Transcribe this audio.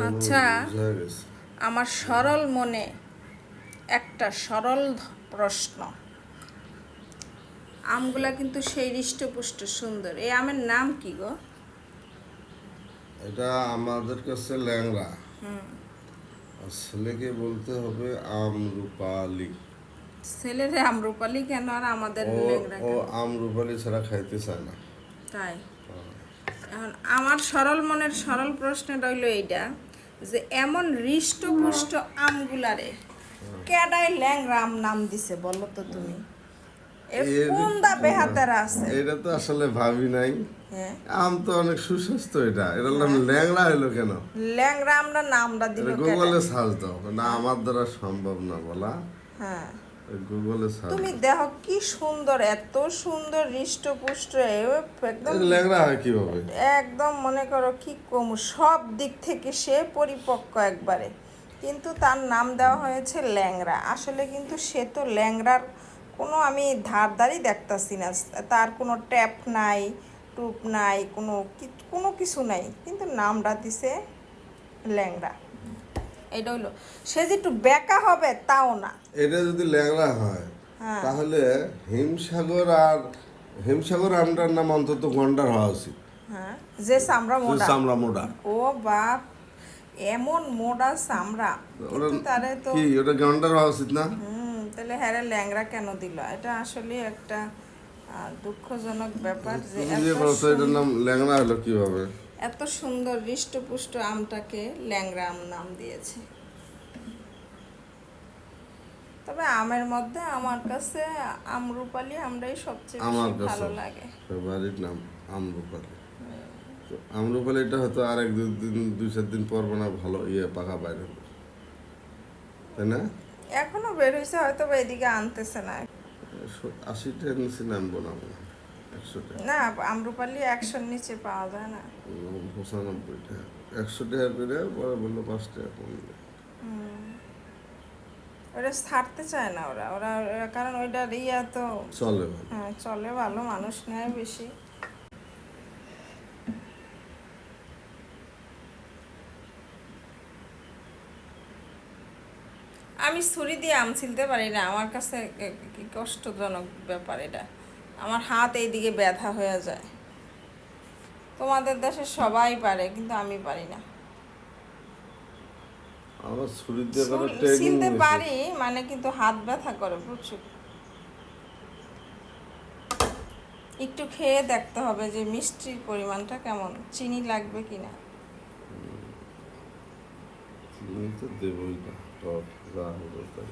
আচ্ছা, আমার সরল মনে একটা সরল প্রশ্ন। আমগুলা কিন্তু সেই হৃষ্টপুষ্ট সুন্দর। এই আমের নাম কি গো? এটা আমাদের কাছে ল্যাংড়া, আর ছেলেকে বলতে হবে আমরুপালি। ছেলেরে আমরুপালি কেন আর আমাদের ও ল্যাংড়া ও কেন? আমরুপালি ছাড়া খাইতে চায় না। তাই এখন আমার সরল মনের সরল প্রশ্নটা হইল এইটা, যে এমন হৃষ্টপুষ্ট আমগুলারে কেডাই ল্যাংড়া আম নাম দিছে বলো তো তুমি? কোন দা বেহাতারা আছে? এটা তো আসলে ভাবি নাই। হ্যাঁ, আম তো অনেক সুস্বাস্থ্য, এটার নাম ল্যাংড়া হলো কেন? ল্যাংড়া আমরা নামটা দিল এটা কেডা? গুগলে সার্চ দাও না, আমার দ্বারা সম্ভব না বলা। হ্যাঁ, গুগলে সার্চ তুমি দেখো কি সুন্দর, এত সুন্দর হৃষ্টপুষ্ট একদম ল্যাংড়া হয় কিভাবে? একদম মনে করো কি কম সব দিক থেকে সে পরিপক্ক একবারে, কিন্তু তার নাম দেওয়া হয়েছে ল্যাংড়া। আসলে কিন্তু সে তো ল্যাংড়ার কোনো আমি ধারই দেখতাছি না, তার কোনো ট্যাপ নাই, টুপ নাই, কোনো কিছু নাই, কিন্তু নামটা দিছে ল্যাংড়া। এটা হইলো, সে যে একটু বেঁকা হবে তাও না। এটা যদি ল্যাংড়া হয় হ্যাঁ, তাহলে হিমসাগর আমটার নাম অন্তত গন্ডার হওয়া উচিত। হ্যাঁ, যে চামড়া মোটা। চামড়া মোটা। ও বাপ, এমন মোটা চামড়া, ওটা কিন্তু তারে তো কি, ওটা গন্ডার হওয়া উচিত না? তাহলে হ্যাঁ ল্যাংড়া কেন দিল? এটা আসলে একটা দুঃখজনক ব্যাপার যে তুমি যে বলছো এটার নাম ল্যাংড়া হলো কিভাবে? এত সুন্দর হৃষ্টপুষ্ট আমটাকে ল্যাংড়া আম নাম দিয়েছে। তবে আমের মধ্যে আমার কাছে আমরুপালি আমরাই সবচেয়ে আমার বেশি কাছে ভালো লাগে। ফেভারিট নাম আমরুপালি। তো আমরুপালিটা হয়তো আর এক দুই চার দিন পর না ভালো পাকা বাইরে হবে, তাই না? এখনো বের হয়েছে, হয়তো বা এদিকে আনতেছে না। 80টার নিচে নামবো না মনে হয়, 100টা। না, আমরুপালি 100-র নিচে পাওয়া যায় না। 95টা, 100 টাকা করে পরে বললো 5 টাকা কমবে। ওরা ছাড়তে চায় না, ওরা ওরা কারণ ওইটা ইয়া তো চলে ভালো। হ্যাঁ, চলে ভালো, মানুষ নেয় বেশি। আমি ছুরি দিয়ে আম ছিলতে পারি না, আমার কাছে কি কষ্টজনক ব্যাপার এটা। আমার হাত এইদিকে ব্যথা হয়ে যায়। তোমাদের দেশে সবাই পারে, কিন্তু আমি পারি না। আমার ছুরি দিয়ে করার ট্রেনিং ছিলতে নিয়েছে। পারি মানে, কিন্তু হাত ব্যথা করে প্রচুর। একটু খেয়ে দেখতে হবে যে মিষ্টির পরিমাণটা কেমন, চিনি লাগবে কিনা। চিনি তো দেবই না, টক যা হবে তাই।